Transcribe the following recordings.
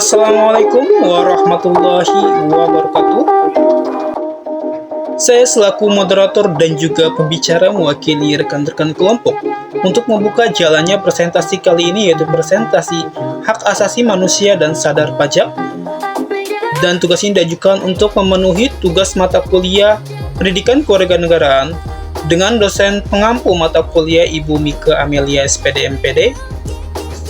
Assalamualaikum warahmatullahi wabarakatuh. Saya selaku moderator dan juga pembicara mewakili rekan-rekan kelompok untuk membuka jalannya presentasi kali ini, yaitu presentasi hak asasi manusia dan sadar pajak. Dan tugas ini diajukan untuk memenuhi tugas mata kuliah Pendidikan Kewarganegaraan dengan dosen pengampu mata kuliah Ibu Mika Amelia SPD MPD.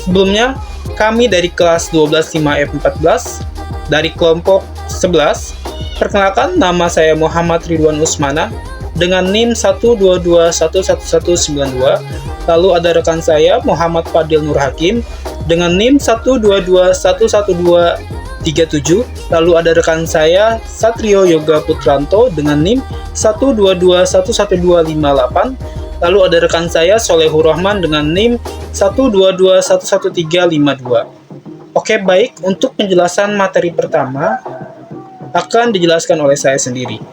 Sebelumnya, kami dari kelas 12 5F14 dari kelompok 11. Perkenalkan, nama saya Muhammad Ridwan Usmana dengan NIM 122111192. Lalu ada rekan saya Muhammad Fadil Nur Hakim dengan NIM 122111237. Lalu ada rekan saya Satrio Yoga Putranto dengan NIM 122111258. Lalu ada rekan saya Solehur Rahman dengan NIM 122111352. Oke, baik, untuk penjelasan materi pertama akan dijelaskan oleh saya sendiri.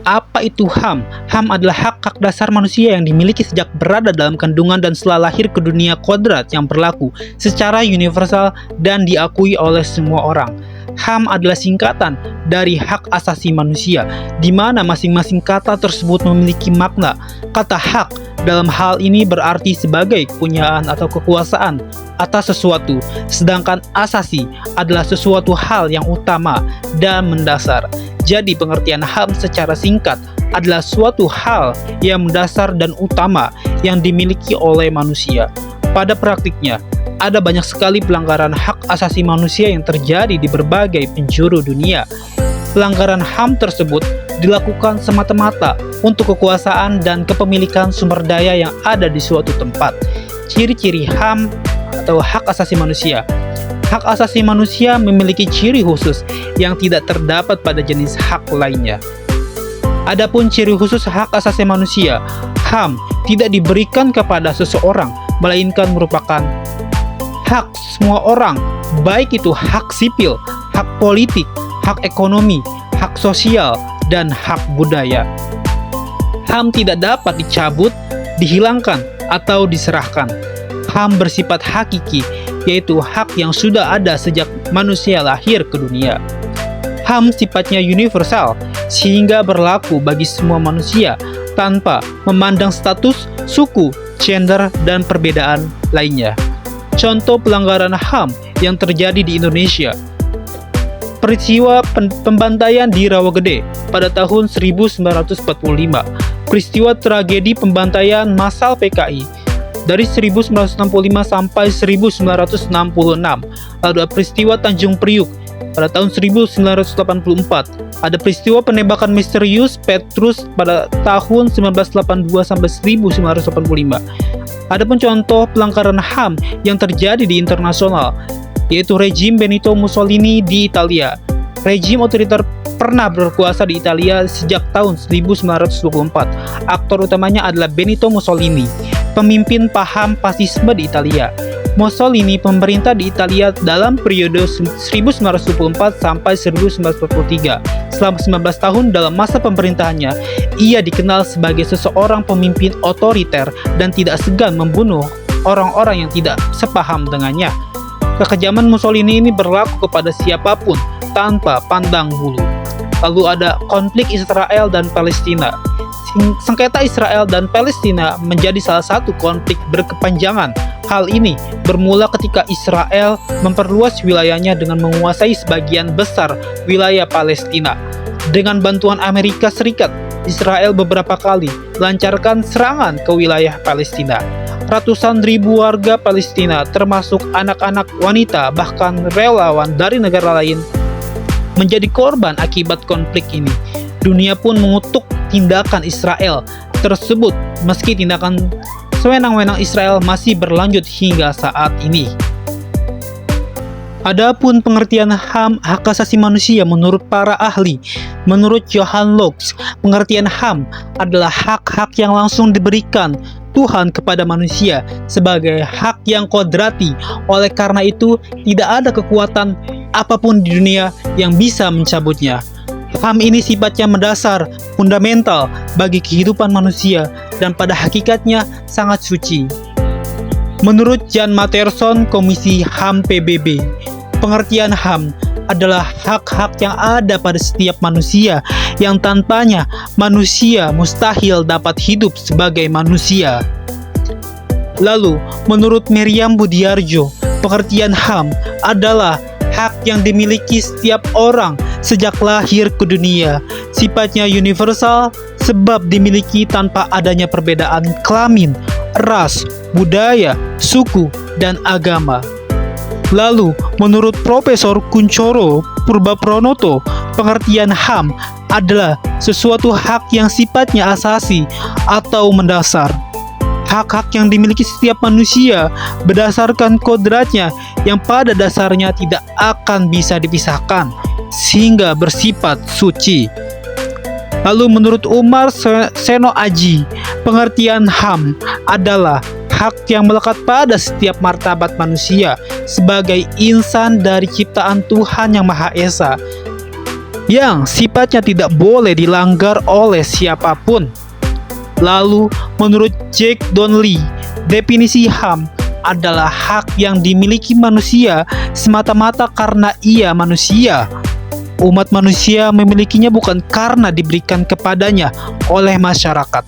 Apa itu HAM? HAM adalah hak dasar manusia yang dimiliki sejak berada dalam kandungan dan setelah lahir ke dunia kodrat yang berlaku secara universal dan diakui oleh semua orang. HAM adalah singkatan dari hak asasi manusia, di mana masing-masing kata tersebut memiliki makna. Kata hak dalam hal ini berarti sebagai kepunyaan atau kekuasaan atas sesuatu, sedangkan asasi adalah sesuatu hal yang utama dan mendasar. Jadi pengertian HAM secara singkat adalah suatu hal yang mendasar dan utama yang dimiliki oleh manusia. Pada praktiknya, ada banyak sekali pelanggaran hak asasi manusia yang terjadi di berbagai penjuru dunia. Pelanggaran HAM tersebut dilakukan semata-mata untuk kekuasaan dan kepemilikan sumber daya yang ada di suatu tempat. Ciri-ciri HAM atau hak asasi manusia. Hak asasi manusia memiliki ciri khusus yang tidak terdapat pada jenis hak lainnya. Adapun ciri khusus hak asasi manusia, HAM tidak diberikan kepada seseorang, melainkan merupakan hak semua orang, baik itu hak sipil, hak politik, hak ekonomi, hak sosial, dan hak budaya. HAM tidak dapat dicabut, dihilangkan, atau diserahkan. HAM bersifat hakiki, yaitu hak yang sudah ada sejak manusia lahir ke dunia. HAM sifatnya universal, sehingga berlaku bagi semua manusia tanpa memandang status, suku, gender, dan perbedaan lainnya. Contoh pelanggaran HAM yang terjadi di Indonesia. Peristiwa pembantaian di Rawagede pada tahun 1945. Peristiwa tragedi pembantaian massal PKI dari 1965 sampai 1966. Lalu ada peristiwa Tanjung Priuk pada tahun 1984. Ada peristiwa penembakan misterius Petrus pada tahun 1982 sampai 1985. Adapun contoh pelanggaran HAM yang terjadi di internasional, yaitu rejim Benito Mussolini di Italia. Rejim otoriter pernah berkuasa di Italia sejak tahun 1924. Aktor utamanya adalah Benito Mussolini, pemimpin paham fasisme di Italia. Mussolini memerintah di Italia dalam periode 1924 sampai 1943. Selama 19 tahun dalam masa pemerintahannya, ia dikenal sebagai seseorang pemimpin otoriter dan tidak segan membunuh orang-orang yang tidak sepaham dengannya. Kekejaman Mussolini ini berlaku kepada siapapun tanpa pandang bulu. Lalu ada konflik Israel dan Palestina. Sengketa Israel dan Palestina menjadi salah satu konflik berkepanjangan. Hal ini bermula ketika Israel memperluas wilayahnya dengan menguasai sebagian besar wilayah Palestina. Dengan bantuan Amerika Serikat, Israel beberapa kali melancarkan serangan ke wilayah Palestina. Ratusan ribu warga Palestina, termasuk anak-anak, wanita, bahkan relawan dari negara lain, menjadi korban akibat konflik ini. Dunia pun mengutuk tindakan Israel tersebut, meski tindakan sewenang-wenang Israel masih berlanjut hingga saat ini. Adapun pengertian HAM, hak asasi manusia, menurut para ahli, menurut Johann Locke, pengertian HAM adalah hak-hak yang langsung diberikan Tuhan kepada manusia sebagai hak yang kodrati. Oleh karena itu, tidak ada kekuatan apapun di dunia yang bisa mencabutnya. HAM ini sifatnya mendasar, fundamental bagi kehidupan manusia, dan pada hakikatnya sangat suci. Menurut Jan Matterson, Komisi HAM PBB, pengertian HAM adalah hak-hak yang ada pada setiap manusia yang tanpanya manusia mustahil dapat hidup sebagai manusia. Lalu, menurut Meriam Budiarjo, pengertian HAM adalah hak yang dimiliki setiap orang sejak lahir ke dunia. Sifatnya universal sebab dimiliki tanpa adanya perbedaan kelamin, ras, budaya, suku, dan agama. Lalu, menurut Profesor Kunchoro Purbapranoto, pengertian HAM adalah sesuatu hak yang sifatnya asasi atau mendasar. Hak-hak yang dimiliki setiap manusia berdasarkan kodratnya yang pada dasarnya tidak akan bisa dipisahkan, sehingga bersifat suci. Lalu menurut Umar Seno Aji, pengertian HAM adalah hak yang melekat pada setiap martabat manusia sebagai insan dari ciptaan Tuhan Yang Maha Esa, yang sifatnya tidak boleh dilanggar oleh siapapun. Lalu, menurut Jack Donnelly, definisi HAM adalah hak yang dimiliki manusia semata-mata karena ia manusia. Umat manusia memilikinya bukan karena diberikan kepadanya oleh masyarakat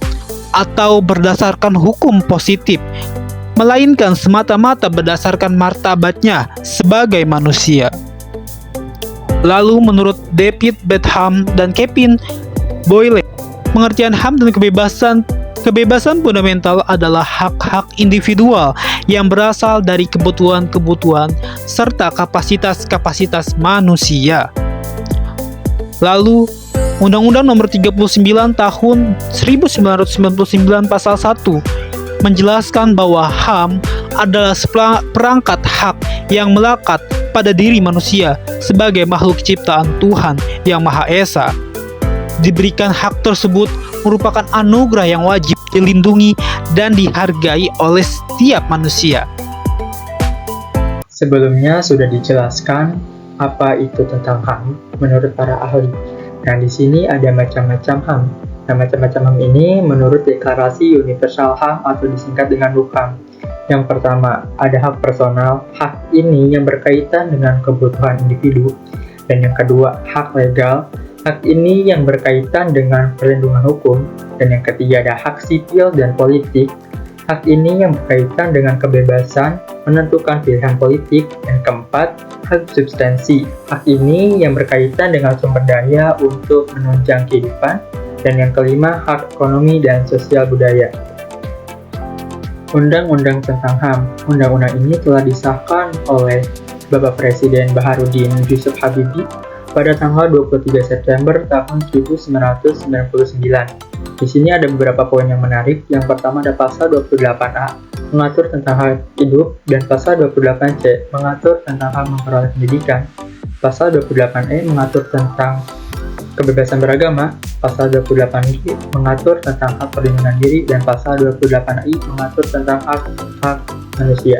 atau berdasarkan hukum positif, melainkan semata-mata berdasarkan martabatnya sebagai manusia. Lalu menurut David Betham dan Kevin Boyle, pengertian HAM dan kebebasan fundamental adalah hak-hak individual yang berasal dari kebutuhan-kebutuhan serta kapasitas-kapasitas manusia. Lalu, Undang-Undang Nomor 39 Tahun 1999 Pasal 1 menjelaskan bahwa HAM adalah perangkat hak yang melekat pada diri manusia sebagai makhluk ciptaan Tuhan Yang Maha Esa. Diberikan hak tersebut merupakan anugerah yang wajib dilindungi dan dihargai oleh setiap manusia. Sebelumnya sudah dijelaskan apa itu tentang HAM menurut para ahli. Nah, di sini ada macam-macam HAM. Nah, macam-macam HAM ini menurut Deklarasi Universal HAM atau disingkat dengan HUKAM. Yang pertama, ada hak personal. Hak ini yang berkaitan dengan kebutuhan individu. Dan yang kedua, hak legal. Hak ini yang berkaitan dengan perlindungan hukum. Dan yang ketiga, ada hak sipil dan politik. Hak ini yang berkaitan dengan kebebasan menentukan pilihan politik. Dan keempat, hak substansi. Hak ini yang berkaitan dengan sumber daya untuk menunjang kehidupan. Dan yang kelima, hak ekonomi dan sosial budaya. Undang-undang tentang HAM. Undang-undang ini telah disahkan oleh Bapak Presiden Baharudin Yusuf Habibie pada tanggal 23 September tahun 1999. Di sini ada beberapa poin yang menarik. Yang pertama ada pasal 28A mengatur tentang hak hidup dan pasal 28C mengatur tentang hak memperoleh pendidikan. Pasal 28E mengatur tentang kebebasan beragama. Pasal 28G mengatur tentang hak perlindungan diri dan pasal 28I mengatur tentang hak manusia.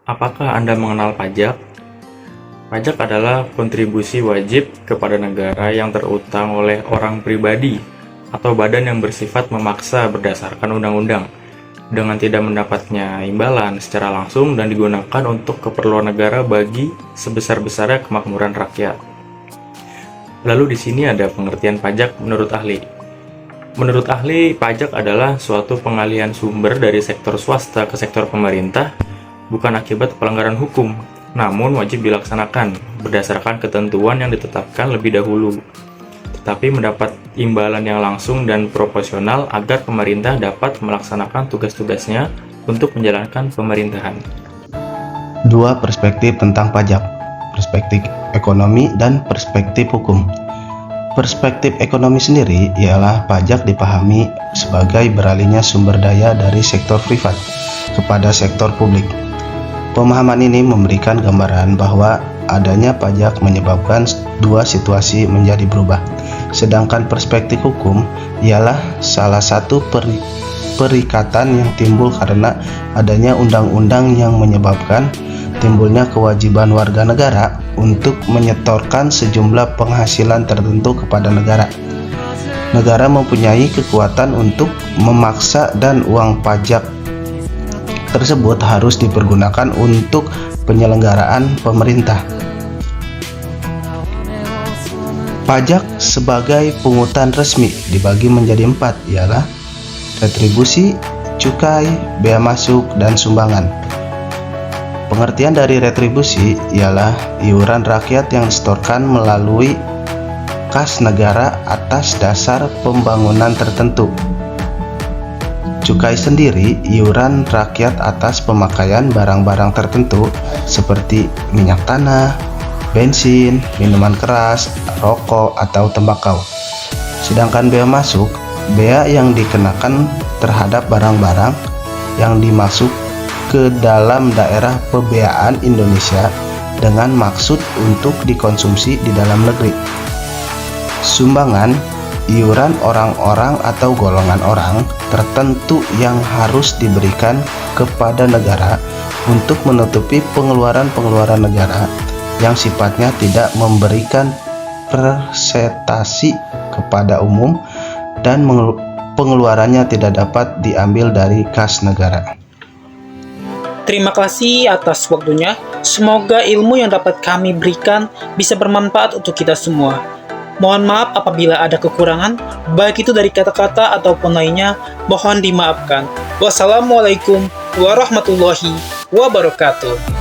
Apakah Anda mengenal pajak? Pajak adalah kontribusi wajib kepada negara yang terutang oleh orang pribadi atau badan yang bersifat memaksa berdasarkan undang-undang dengan tidak mendapatnya imbalan secara langsung dan digunakan untuk keperluan negara bagi sebesar-besarnya kemakmuran rakyat. Lalu di sini ada pengertian pajak menurut ahli. Menurut ahli, pajak adalah suatu pengalihan sumber dari sektor swasta ke sektor pemerintah bukan akibat pelanggaran hukum, namun wajib dilaksanakan berdasarkan ketentuan yang ditetapkan lebih dahulu, tetapi mendapat imbalan yang langsung dan proporsional agar pemerintah dapat melaksanakan tugas-tugasnya untuk menjalankan pemerintahan. Dua perspektif tentang pajak, perspektif ekonomi dan perspektif hukum. Perspektif ekonomi sendiri ialah pajak dipahami sebagai beralihnya sumber daya dari sektor privat kepada sektor publik. Pemahaman ini memberikan gambaran bahwa adanya pajak menyebabkan dua situasi menjadi berubah. Sedangkan perspektif hukum ialah salah satu perikatan yang timbul karena adanya undang-undang yang menyebabkan timbulnya kewajiban warga negara untuk menyetorkan sejumlah penghasilan tertentu kepada negara. Negara mempunyai kekuatan untuk memaksa dan uang pajak tersebut harus dipergunakan untuk penyelenggaraan pemerintah. Pajak sebagai pungutan resmi dibagi menjadi 4, ialah retribusi, cukai, bea masuk, dan sumbangan. Pengertian dari retribusi ialah iuran rakyat yang disetorkan melalui kas negara atas dasar pembangunan tertentu. Cukai sendiri iuran rakyat atas pemakaian barang-barang tertentu seperti minyak tanah, bensin, minuman keras, rokok, atau tembakau. Sedangkan bea masuk, bea yang dikenakan terhadap barang-barang yang dimasuk ke dalam daerah pembeaan Indonesia dengan maksud untuk dikonsumsi di dalam negeri. Sumbangan, iuran orang-orang atau golongan orang tertentu yang harus diberikan kepada negara untuk menutupi pengeluaran-pengeluaran negara yang sifatnya tidak memberikan presentasi kepada umum dan pengeluarannya tidak dapat diambil dari kas negara. Terima kasih atas waktunya. Semoga ilmu yang dapat kami berikan bisa bermanfaat untuk kita semua. Mohon maaf apabila ada kekurangan, baik itu dari kata-kata ataupun lainnya, mohon dimaafkan. Wassalamualaikum warahmatullahi wabarakatuh.